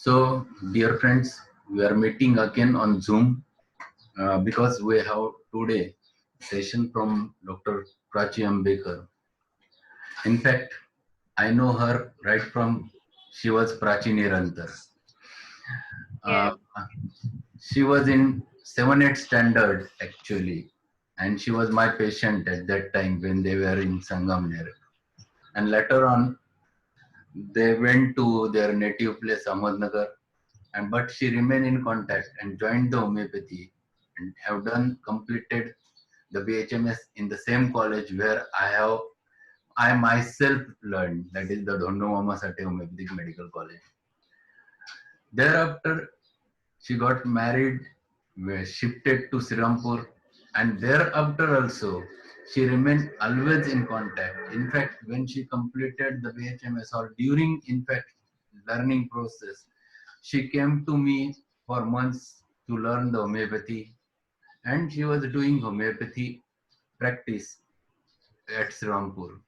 So, dear friends, we are meeting again on Zoom because we have today session from Dr. Prachi Ambekar. In fact, I know her right from she was Prachi Nirantar. Uh, Yes. she was in 7-8 standard actually, and she was my patient at that time when they were in Sangamner. And later on, they went to their native place, Ahmednagar, and but she remained in contact and joined the homeopathy and have done completed the BHMS in the same college where I myself learned, that is the Dhondo Mama Sate Homeopathic Medical College. Thereafter, she got married, shifted to Sirampur, and thereafter also she remained always in contact. In fact, when she completed the BHMS or during, in fact, learning process, she came to me for months to learn the homeopathy, and she was doing homeopathy practice at Srirampur.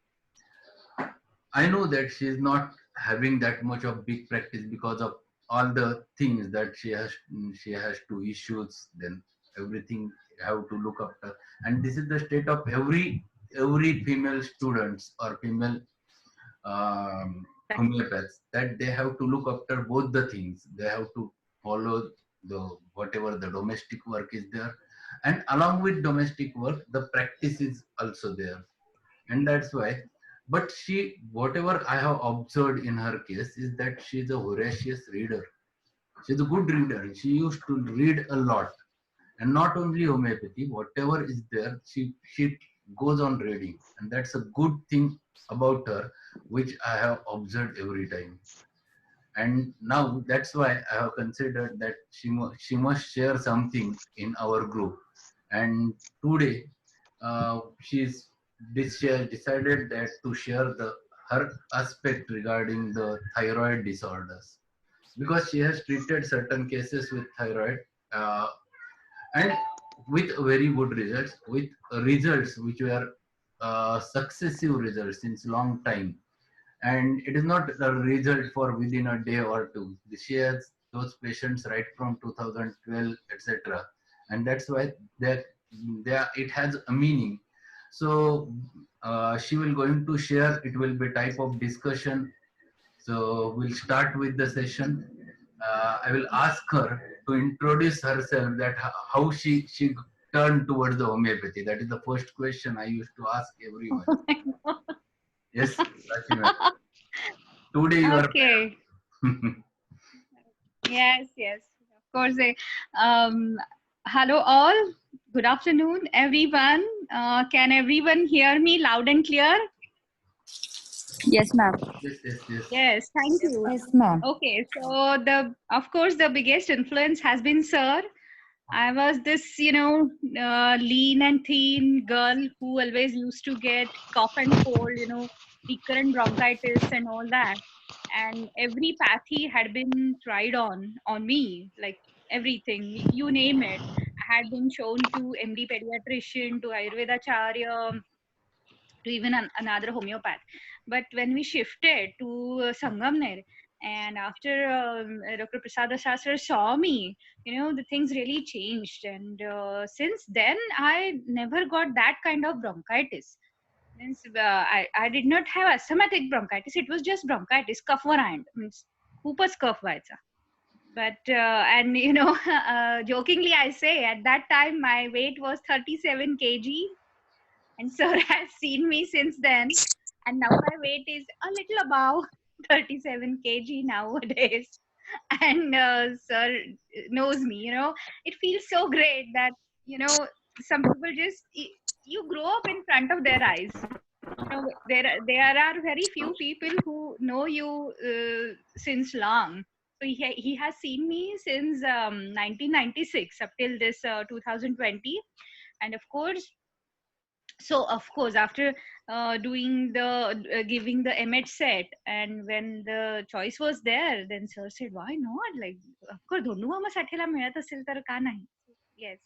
I know that she is not having that much of big practice because of all the things that she has to issues, then everything have to look after. And this is the state of every female students or female um, homeopaths, that they have to look after both the things. They have to follow the whatever the domestic work is there, and along with domestic work, the practice is also there, and that's why. But she, whatever I have observed in her case, is that she's a voracious reader. She's a good reader. She used to read a lot, and not only homeopathy, whatever is there, she goes on reading, and that's a good thing about her, which I have observed every time. And now that's why I have considered that she must share something in our group. And today, she has decided that to share the her aspect regarding the thyroid disorders, because she has treated certain cases with thyroid, uh, and with very good results, with results which were successive results since long time, and it is not a result for within a day or two. She has those patients right from 2012, etc., and that's why that it has a meaning. So she will going to share. It will be type of discussion. So we'll start with the session. I will ask her to introduce herself, that how she turned towards the homeopathy. That is the first question I used to ask everyone. Oh my God. Yes, Prachi ma'am. Today you are. Okay. Yes, yes. Of course. Um, Hello all. Good afternoon, everyone. Can everyone hear me loud and clear? Yes, ma'am. Yes, yes, yes. Yes, thank you. Yes, ma'am. Okay, so of course the biggest influence has been Sir. I was this, lean and thin girl who always used to get cough and cold, recurrent bronchitis and all that. And every pathy had been tried on me, like everything, you name it. I had been shown to MD pediatrician, to Ayurveda Charya, to even another homeopath. But when we shifted to Sangamner, and after Dr. Prasada Shastra saw me, the things really changed. And since then, I never got that kind of bronchitis. Means I did not have asthmatic bronchitis. It was just bronchitis, cough variant. Means खूपच cough व्हायचा. But and jokingly I say at that time my weight was 37 kg, and sir has seen me since then, and now my weight is a little above 37 kg nowadays. And sir knows me. It feels so great that some people just you grow up in front of their eyes. There are very few people who know you since long. So he has seen me since 1996 up till this 2020. And of course, so of course after doing the giving the emet set, and when the choice was there, then sir said, why not, like, of course धोंडूमामा साठेला मिळत असेल तर का नाही. Yes,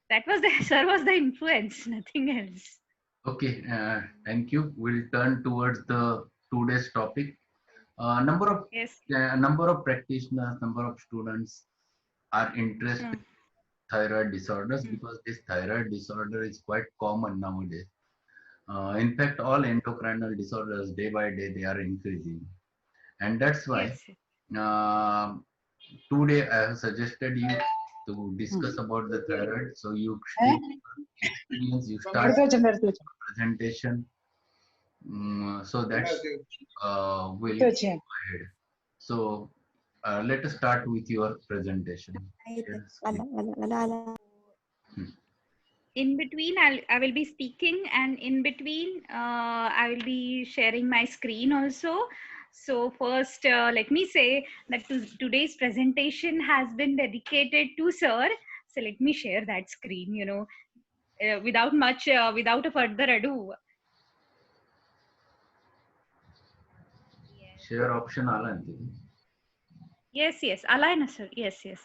that was the sir was the influence, nothing else. Okay, thank you. We'll turn towards the today's topic. Number of Yes. number of practitioners, number of students are interested in Mm. thyroid disorders Mm. because this thyroid disorder is quite common nowadays. In fact, all endocrinal disorders day by day they are increasing, and that's why Yes. uh, today I have suggested you to discuss about the thyroid. So you state experience, you start presentation, so that will go ahead. So let us start with your presentation. Share screen. Hmm. In between, I will be speaking, and in between, I will be sharing my screen also. So first, let me say that today's presentation has been dedicated to Sir. So let me share that screen. Without a further ado. Yes. Share option आला ना तिथे? Yes. Yes. Align, sir. Yes. Yes.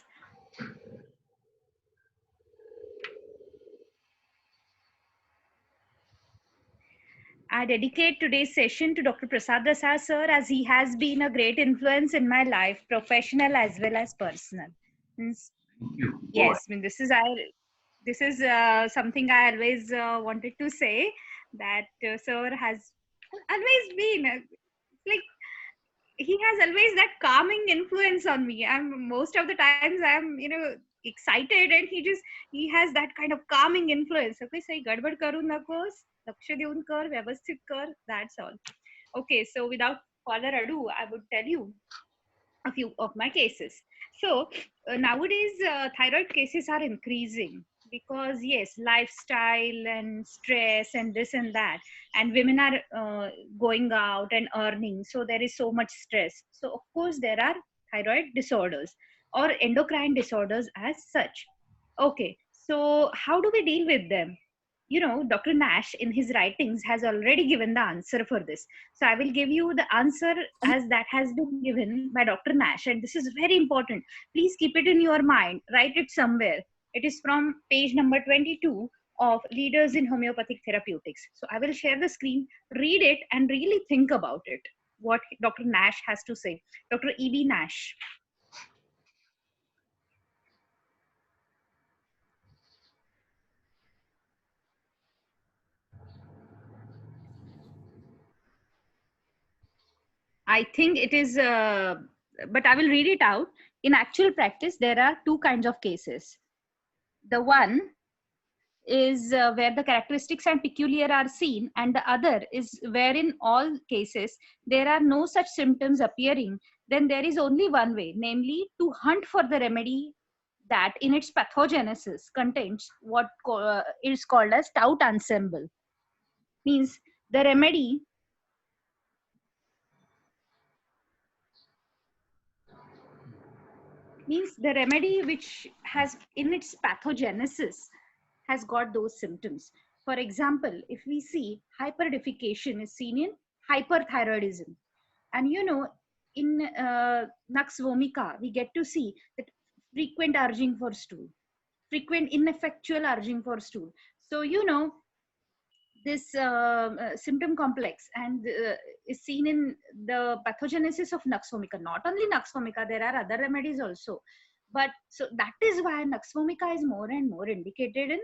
I dedicate today's session to Dr. Prasad Dasar sir, as he has been a great influence in my life, professional as well as personal. Means, Thank you. Go ahead. yes, I mean, this is something I always wanted to say, that sir has always been like, he has always that calming influence on me. I'm most of the times I'm excited, and he has that kind of calming influence. Okay, say gadbad karu nakos, laksha deun kar, vyavasthit kar. That's all. Okay, so without further ado, I would tell you a few of my cases. So nowadays, thyroid cases are increasing because, yes, lifestyle and stress and this and that, and women are going out and earning, so there is so much stress. So of course there are thyroid disorders or endocrine disorders as such. Okay, so how do we deal with them? Dr. Nash in his writings has already given the answer for this. So I will give you the answer as that has been given by Dr. Nash. And this is very important. Please keep it in your mind. Write it somewhere. It is from page number 22 of Leaders in Homeopathic Therapeutics. So I will share the screen, read it, and really think about it. What Dr. Nash has to say. Dr. E.B. Nash. I think it is, but I will read it out. In actual practice, there are two kinds of cases. The one is where the characteristics and peculiar are seen, and the other is where in all cases there are no such symptoms appearing. Then there is only one way, namely to hunt for the remedy that in its pathogenesis contains what is called as stout ensemble. Means the remedy which has in its pathogenesis has got those symptoms. For example, if we see hyperdefecation is seen in hyperthyroidism, and in nux vomica we get to see that frequent urging for stool, frequent ineffectual urging for stool. So this symptom complex and is seen in the pathogenesis of nux vomica. Not only nux vomica, there are other remedies also, but so that is why nux vomica is more and more indicated in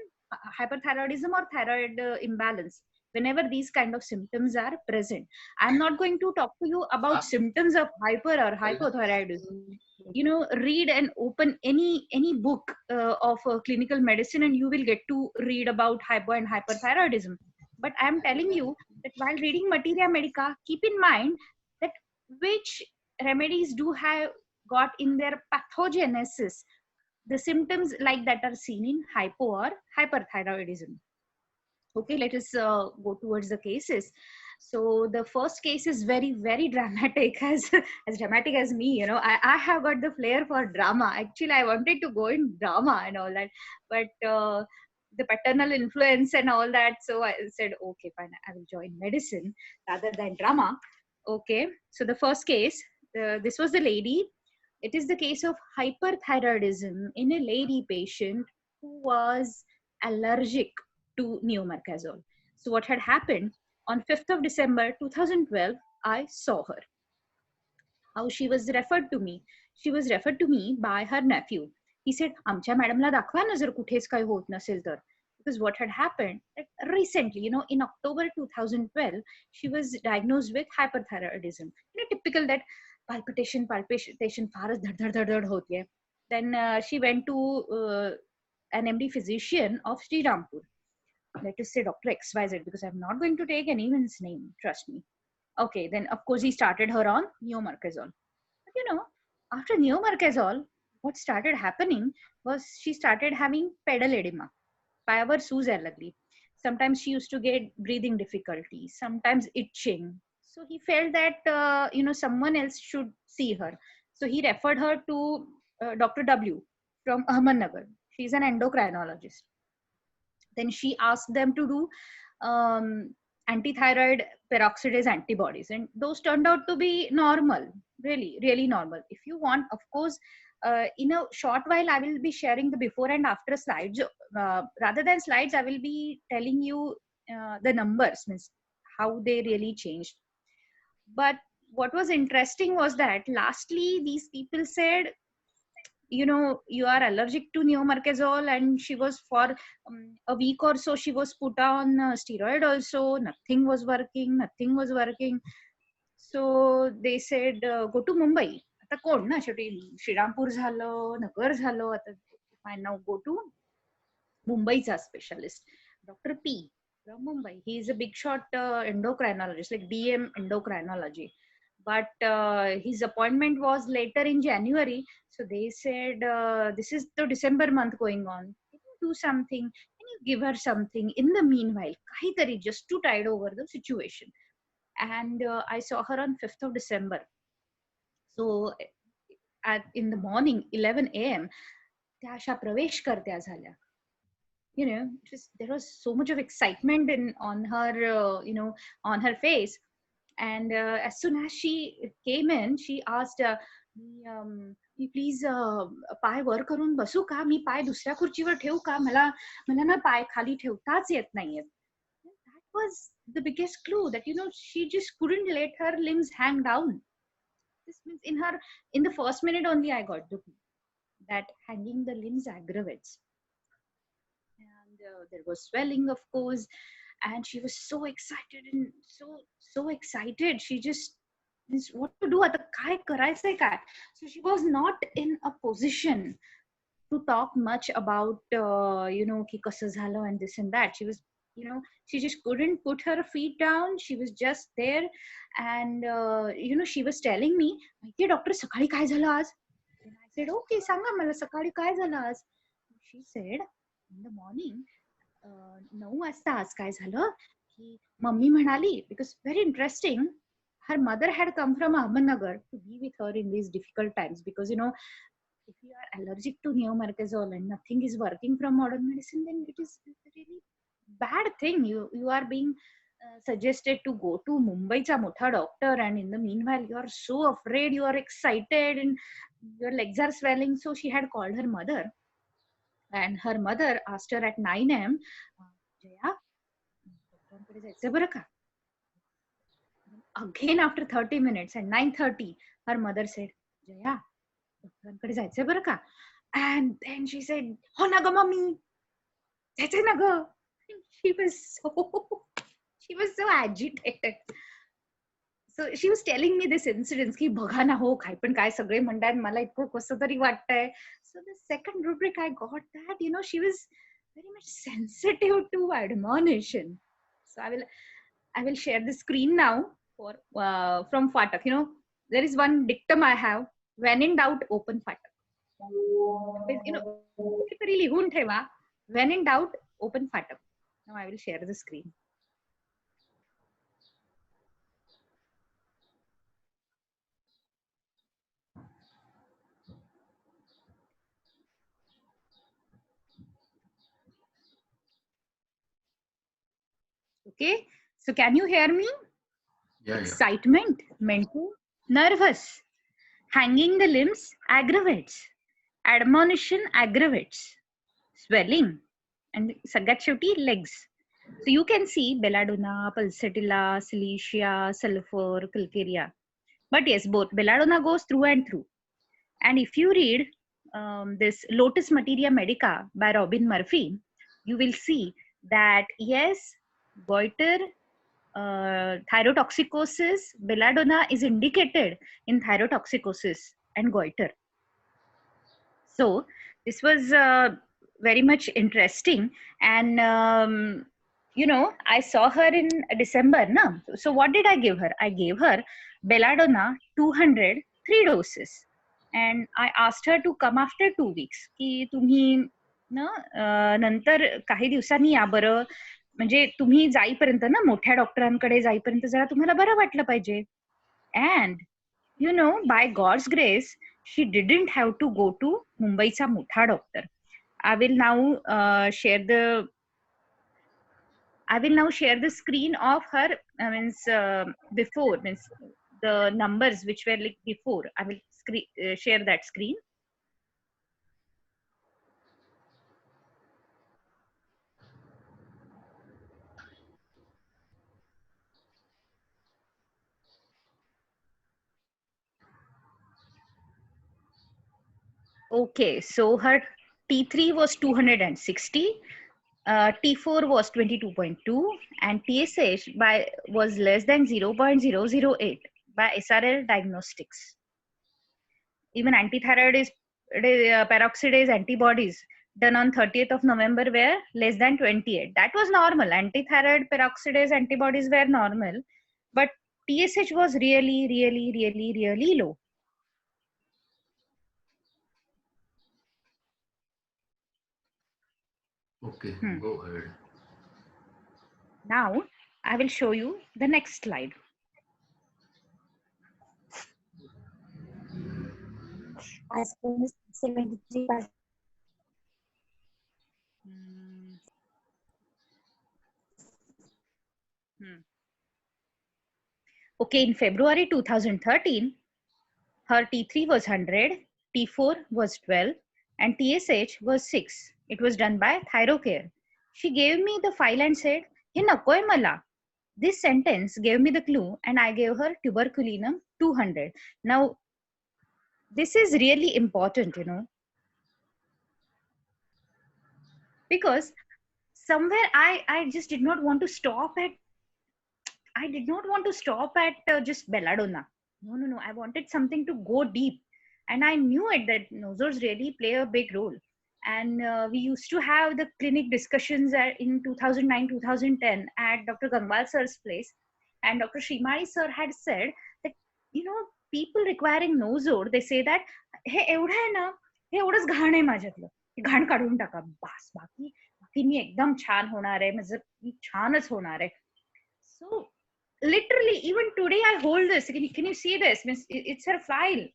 hyperthyroidism or thyroid imbalance whenever these kind of symptoms are present. I'm not going to talk to you about symptoms of hyper or hypothyroidism. Read and open any book of clinical medicine, and you will get to read about hypo and hyperthyroidism. But I'm telling you that while reading materia medica, keep in mind that which remedies do have got in their pathogenesis the symptoms like that are seen in hypo or hyperthyroidism. Okay, let us go towards the cases. So the first case is very, very dramatic, as dramatic as me. I have got the flair for drama. Actually, I wanted to go in drama and all that, but the paternal influence and all that, so I said, okay, fine, I will join medicine rather than drama. Okay, so the first case, this was the lady. It is the case of hyperthyroidism in a lady patient who was allergic to neomercazole. So what had happened on 5th of December 2012, I saw her. how she was referred to me. She was referred to me by her nephew. He said, "Amcha madam la दाखवा ना जर कुठेच काही होत नसेल तर." Because what had happened that recently, in October 2012, she was diagnosed with hyperthyroidism. Typical that palpitation, फारच धड धड धड धड होतीये. Then she went to an MD physician of Sri Rampur. Let us say Dr. XYZ, because I'm not going to take anyone's name, trust me. Okay, then of course he started her on neomercazole. But after neomercazole, what started happening was she started having pedal edema. पायावर सूज यायला लागली. Sometimes she used to get breathing difficulties, sometimes itching. So he felt that someone else should see her. So he referred her to Dr. W from Ahmednagar. She's an endocrinologist. Then she asked them to do antithyroid peroxidase antibodies, and those turned out to be normal, really, really normal. If you want, of course, in a short while, I will be sharing the before and after slides. Rather than slides, I will be telling you the numbers, means how they really changed. But what was interesting was that lastly, these people said, you are allergic to neomercazole, and she was for a week or so, she was put on steroid also. Nothing was working. So they said, go to Mumbai. आता कोण ना शेवटी श्रीरामपूर झालं, नगर झालं, आता I now go to Mumbai's specialist, Dr. P from Mumbai. He is a big shot endocrinologist, like DM endocrinology. But his appointment was later in January. So they said, this is the December month going on. Can you do something? Can you give her something in the meanwhile? Kahitari, just to tide over the situation. And I saw her on 5th of December. So in the morning, 11 a.m., त्या अशा प्रवेश करत्या झाल्या. There was so much of excitement on her face. And as soon as she came in, she asked, please पाय वर करून बसू का? मी पाय दुसऱ्या खुर्चीवर ठेवू का? मला ना पाय खाली ठेवताच येत नाहीये. That was the biggest clue that, she just couldn't let her limbs hang down. This means in the first minute only, I got the clue that hanging the limbs aggravates. And there was swelling, of course, and she was so excited and so excited. She just, what to do? आता काय करायचंय काय? So she was not in a position to talk much about की कसं झालं and this and that. She was, she just couldn't put her feet down. She was just there, and she was telling me, माहितीये doctor सकाळी काय झालं आज? And I said, okay, सांगा मला सकाळी काय झालं आज? She said, in the morning, 9 वाजता आज काय झालं की मम्मी म्हणाली, because very interesting, her mother had come from Ahmednagar to be with her in these difficult times, because if you are allergic to neomercazole and nothing is working from modern medicine, then it is a really bad thing. You are being suggested to go to Mumbai's motha doctor, and in the meanwhile you are so afraid, you are excited, and your legs are swelling. So she had called her mother, and her mother asked her at 9 a.m., Jaya, डॉक्टरांकडे जायचंय बरं का? Again after 30 minutes at 9:30, her mother said, Jaya, डॉक्टरांकडे जायचंय बरं का? And then she said, हो ना ग मम्मी, जायचंय ना ग. She was so agitated. So she was telling me this incident की बघा ना हो, काय पण काय सगळे म्हणतात, मला इतकं कसं तरी वाटतंय. So the second rubric, I got that, she was very much sensitive to admonition. So I will share the screen now for from Phatak. There is one dictum I have: when in doubt, open Phatak. लिहून ठेवा. When in doubt, open Phatak. Now I will share the screen. Okay, so can you hear me? Yeah. Excitement, mental, nervous. Hanging the limbs aggravates. Admonition aggravates. Swelling, and सगळ्यात शेवटी legs. So you can see belladonna, pulsatilla, silicea, sulfur, calcarea. But yes, both belladonna goes through and through. And if you read this Lotus Materia Medica by Robin Murphy, you will see that yes, goiter, thyrotoxicosis, belladonna is indicated in thyrotoxicosis and goiter. So this was very much interesting. And I saw her in December. No? So what did I give her? I gave her belladonna 200, 3 doses. And I asked her to come after 2 weeks. की तुम्ही नंतर काही दिवसांनी या बरं, म्हणजे तुम्ही जाईपर्यंत ना मोठ्या डॉक्टरांकडे जाईपर्यंत जरा तुम्हाला बरं वाटलं पाहिजे. And by God's grace, she didn't have to go to Mumbai's Mutha doctor. I will now share the screen of her before, means the numbers which were like before. I will share that screen. Okay, so her T3 was 260, T4 was 22.2, and TSH was less than 0.008 by SRL Diagnostics. Even peroxidase antibodies done on 30th of November were less than 28. That was normal. Antithyroid peroxidase antibodies were normal, but TSH was really, really, really, really low. Okay, go ahead. Now, I will show you the next slide. Aspirin is 73%. Okay, in February 2013, her T3 was 100, T4 was 12, and TSH was 6. It was done by ThyroCare. She gave me the file and said, "He nakoy mala." This sentence gave me the clue, and I gave her tuberculinum 200. Now, this is really important, because somewhere I just did not want to stop at just belladonna. No. I wanted something to go deep, and I knew it that nosors really play a big role. And we used to have the clinic discussions in 2009, 2010 at Dr. Gangwal sir's place, and Dr. Shrimali sir had said that people requiring nosor, they say that हे एवढं आहे ना, हे एवढंच घाण आहे माझ्यातलं, हे घाण काढून टाका बस, बाकी मी एकदम छान होणार आहे, म्हणजे मी छानच होणार आहे. So literally, even today I hold this. Can you see this? It's her file.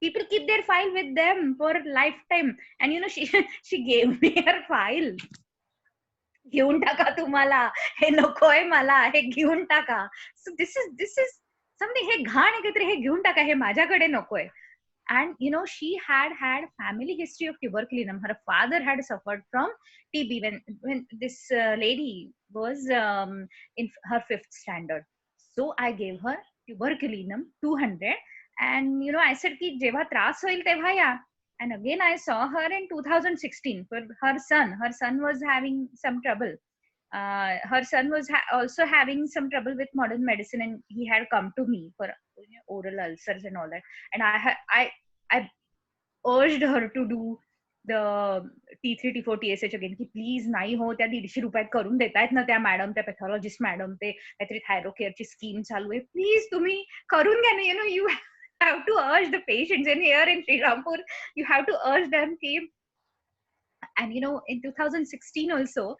People keep their file with them for a lifetime. And she gave me her file. घेऊन टाका तुम्हाला, हे नकोय मला, हे घेऊन टाका. So this is something, हे घाण आहे काहीतरी, हे घेऊन टाका, हे माझ्याकडे नकोय. And she had family history of tuberculinum. Her father had suffered from TB when this lady was in her 5th standard. So I gave her tuberculinum 200, and I said ki jeva tras hoil tevha ya. And again I saw her in 2016 for her son. Her son was having some trouble. Her son was also having some trouble with modern medicine, and he had come to me for oral ulcers and all that. And I urged her to do the T3, T4, TSH again. की please नाही हो, त्या 150 रुपयात करून देतायत ना त्या madam, त्या pathologist madam, ते काहीतरी थायरोकेअरची स्कीम चालू आहे, प्लीज तुम्ही करून घ्या ना. You have to urge the patients, and here in Srirampur you have to urge them. And in 2016 also,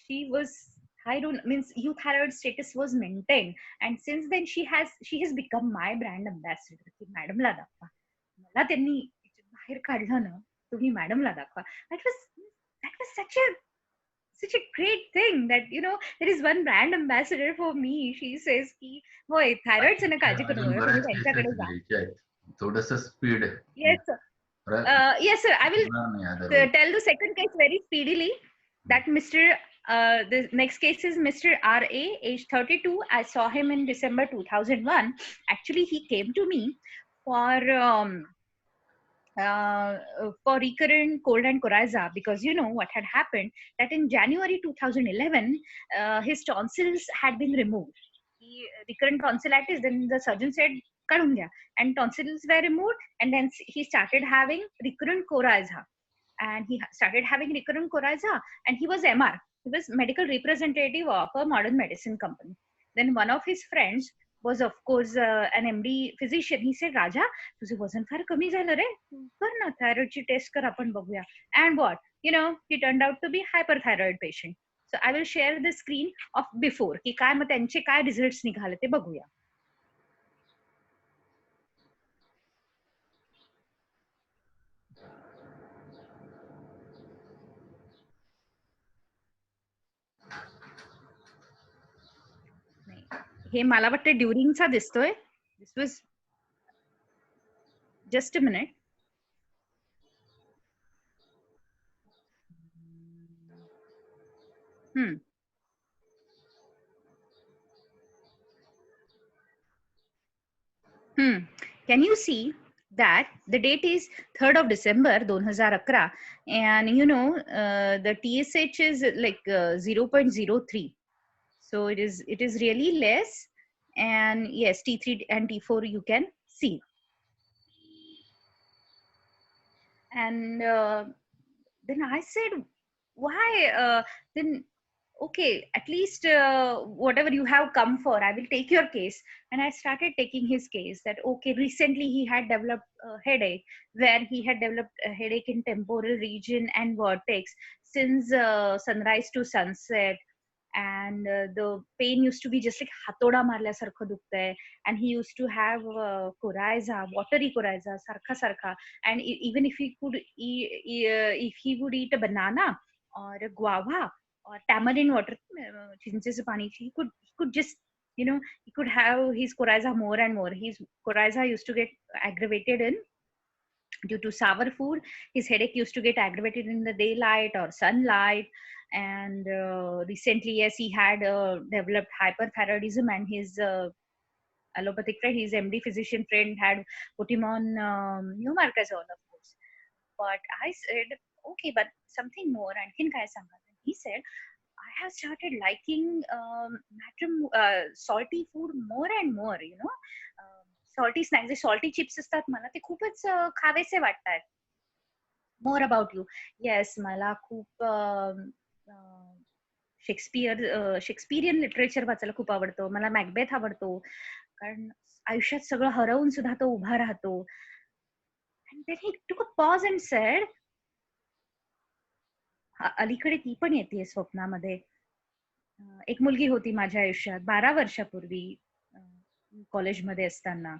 she was euthyroid status was maintained, and since then she has become my brand ambassador. की मॅडमला दाखवा, मला त्यांनी बाहेर काढलं ना, तुम्ही मॅडमला दाखवा. That was such a great thing that there is one brand ambassador for me. She says की होय, थायरॉइडचं ना काळजी करू नका, तुम्ही त्यांच्याकडे जा. थोडंसं speed. Yes sir. Yes sir, I will tell the second case very speedily. That Mr. The next case is Mr. R.A., age 32. I saw him in December 2001. Actually, he came to me for recurrent cold and coryza, because you know what had happened, that in January 2011 his tonsils had been removed. Recurrent tonsillitis, then the surgeon said "Kadun gaya," and tonsils were removed, and then he started having recurrent coryza, and he started having recurrent coryza, and he was MR, he was medical representative of a modern medicine company. Then one of his friends was of course an MD physician. He said, "Raja, तुझे वजन फार कमी झालं रे, कर ना थायरॉइडची test कर, आपण बघूया." And what, you know, he turned out to be hyperthyroid patient. So I will share the screen of before, की काय मग त्यांचे काय रिझल्ट्स निघाले ते बघूया. हे मला वाटतं ड्युरिंगचा दिसतोय. This was just a minute. Can you see that the date is 3rd of December 2011, and you know the TSH is like 0.03, so it is really less, and yes, T3 and T4 you can see. And then I said, why then, okay, at least whatever you have come for, I will take your case. And I started taking his case, that okay, recently he had developed a headache, where he had developed a headache in temporal region and vertex since sunrise to sunset, and the pain used to be just like hatoda marल्यासारखं दुखतंय, and he used to have coryza, watery coryza sarkha sarkha. And even if he could if he would eat a banana or a guava or tamarind water, chinche's pani, he could just, you know, he could have his coryza more and more. His coryza used to get aggravated in due to sour food. His headache used to get aggravated in the daylight or sunlight. And recently, yes, he had developed hyperthyroidism, and his allopathic friend, his MD physician friend, had put him on Neumarkazole, of course. But I said, okay, but something more. And he said, I have started liking salty food more and more, you know. Salty snacks, J salty chips असतात, मला ते खूपच खावेसे वाटतात. More about you. Yes, मला खूप Shakespearean literature वाचायला खूप आवडतं. मला मॅकबेथ आवडतो, कारण आयुष्यात सगळं हरवून सुद्धा तो उभा राहतो. And then he took a pause and said, अलीकडे ती पण येते स्वप्नामध्ये. एक मुलगी होती माझ्या आयुष्यात 12 वर्षापूर्वी, कॉलेजमध्ये असताना,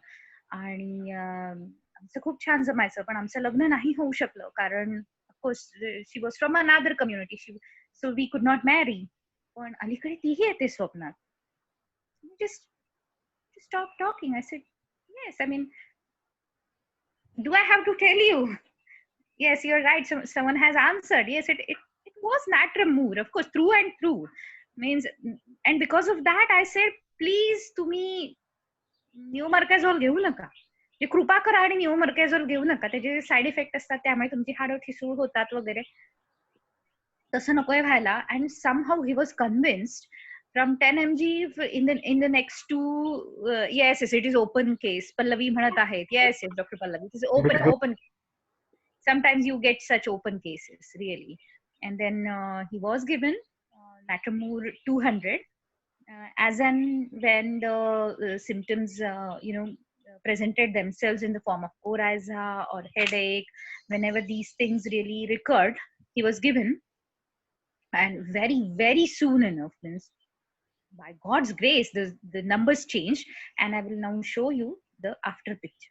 आणि आमचं खूप छान जमायचं, पण आमचं लग्न नाही होऊ शकलं, कारण of course she was from another community, so we could not marry. पण अलीकडे तीही येते स्वप्नात. just stop talking. I said, yes, I mean, do I have to tell you? Yes, you're right. So, someone has answered. Yes, it was Natram Moor, of course, through and through. Means, and because of that, I said, please, तुम्ही न्यूमार्केझोल घेऊ नका. जे कृपा करा आणि न्यूमार्केझोल घेऊ नका. त्याचे side effect असतात, त्यामुळे तुमची हाडं ठिसूळ होतात वगैरे. तसं नकोय व्हायला. And somehow he was convinced. From 10 mg in the next two, yes, it is open case. Pallavi म्हणत आहेत. Yes, Dr. Pallavi, it is open. Sometimes you get such open cases, really. And then he was given Natram Moor 200 as and when the symptoms, presented themselves in the form of coryza or headache. Whenever these things really recurred, he was given. And very, very soon enough, means by God's grace, the numbers changed, and I will now show you the after picture.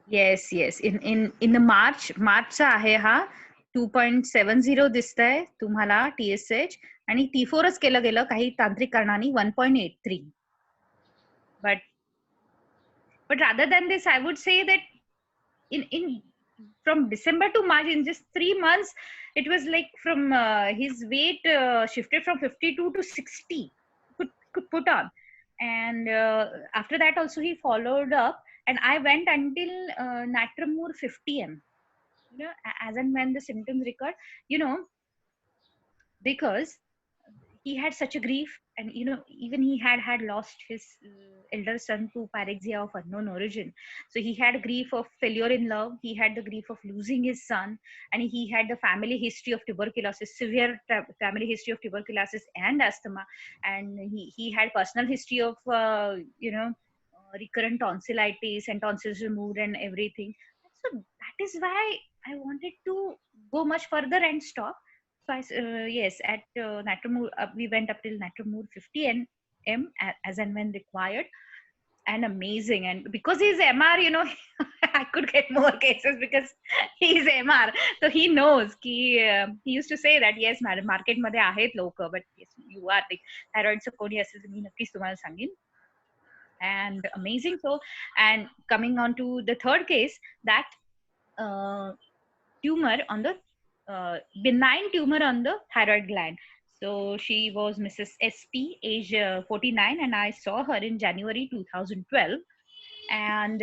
Yes. In the March चा आहे हा. 2.70 दिसतंय तुम्हाला TSH आणि T4च केलं गेलं काही तांत्रिक कारणांनी 1.83. But rather than this, I would say that in from December to March, in just 3 months, it was like from his weight shifted from 52 to 60. Could put on, and after that also he followed up, and I went until Natramur 50M. As and when the symptoms recurred, because he had such a grief, and even he had lost his elder son to pyrexia of unknown origin. So he had grief of failure in love, he had the grief of losing his son, and he had the family history of tuberculosis, severe family history of tuberculosis and asthma, and he had personal history of recurrent tonsillitis and tonsils removed and everything. So that is why I wanted to go much further and stop. So yes, at Natramur, we went up till Natramur 50 M as and when required, and amazing. And because he's MR, I could get more cases because he's MR, so he knows. He used to say that yes, madam, market मध्ये आहेत लोक, but yes, you are like thyroid चं कोणी असेल तर मी नक्कीच तुम्हाला सांगेन. And amazing. So, and coming on to the third case, that tumor on the benign tumor on the thyroid gland. So she was Mrs. SP, age 49, and I saw her in January 2012. And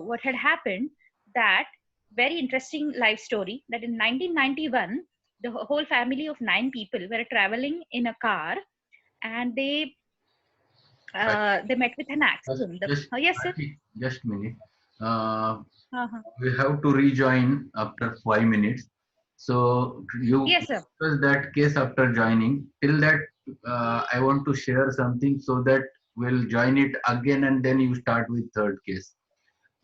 what had happened, that very interesting life story, that in 1991, the whole family of 9 people were traveling in a car, and they met with an accident. Yes, sir. Just a minute. Uh-huh. We have to rejoin after 5 minutes. So you Yes, sir. discuss that case after joining. Till that, I want to share something so that we'll join it again and then you start with third case.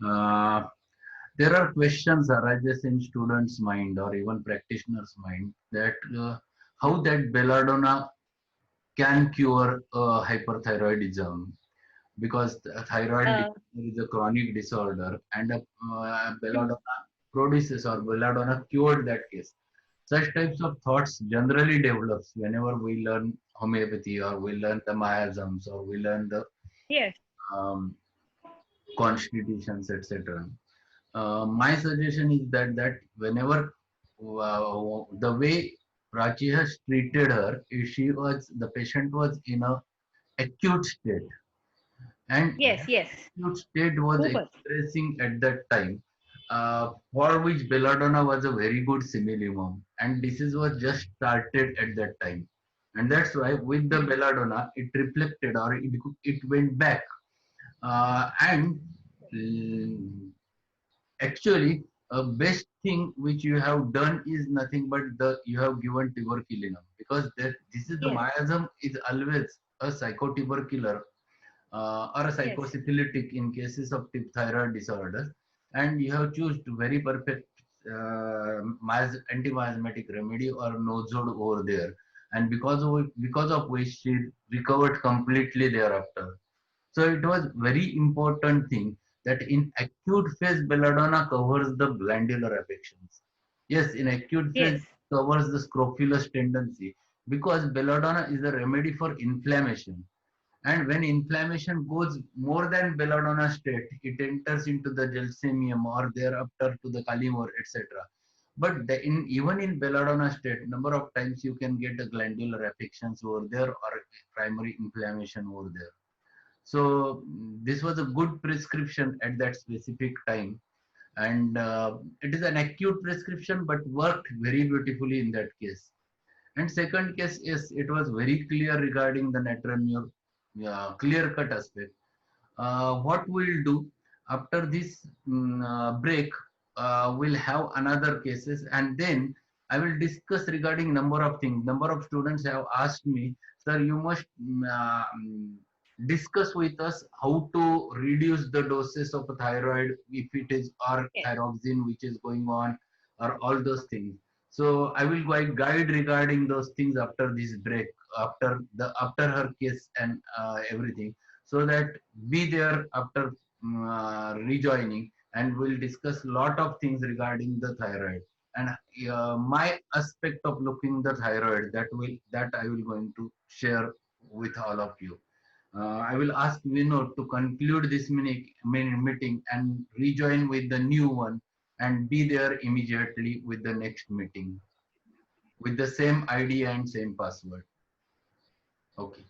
There are questions arises in students' mind or even practitioners' mind that how that belladonna can cure hyperthyroidism, because thyroid is a chronic disorder, and belladonna produces or belladonna cured that case. Such types of thoughts generally develops whenever we learn homeopathy or we learn the miasms or we learn the Yes. constitutions, etc. My suggestion is that whenever the way Prachi has treated her, the patient was in a acute state, and Yes. acute state was expressing at that time, for which belladonna was a very good simillimum, and disease was just started at that time, and that's why with the belladonna it reflected or it went back, and actually best thing which you have done is nothing but you have given tuberculinum, because this is the miasm is always a psychotubercular or a psychosyphilitic in cases of thyroid disorders, and you have chosen very perfect anti-miasmatic remedy or nozode over there, and because of which she recovered completely thereafter. So it was very important thing that in acute phase belladonna covers the glandular affections. Yes, in acute phase covers the scrofulous tendency, because belladonna is a remedy for inflammation. And when inflammation goes more than belladonna state, it enters into the gelsemium or thereafter to the calimore, etc. But even in belladonna state, number of times you can get a glandular affections over there or primary inflammation over there. So this was a good prescription at that specific time, and it is an acute prescription but worked very beautifully in that case. And second case, yes, it was very clear regarding the Natramur, clear-cut aspect. What we'll do after this break, we'll have another cases, and then I will discuss regarding number of things. Number of students have asked me, sir, you must discuss with us how to reduce the doses of thyroid if it is or thyroxine which is going on or all those things. So I will guide regarding those things after this break, after her case and everything, so that be there after rejoining, and we'll discuss lot of things regarding the thyroid. and my aspect of looking the thyroid, that I will going to share with all of you. I will ask Vinod to conclude this meeting and rejoin with the new one and be there immediately with the next meeting with the same ID and same password. Okay.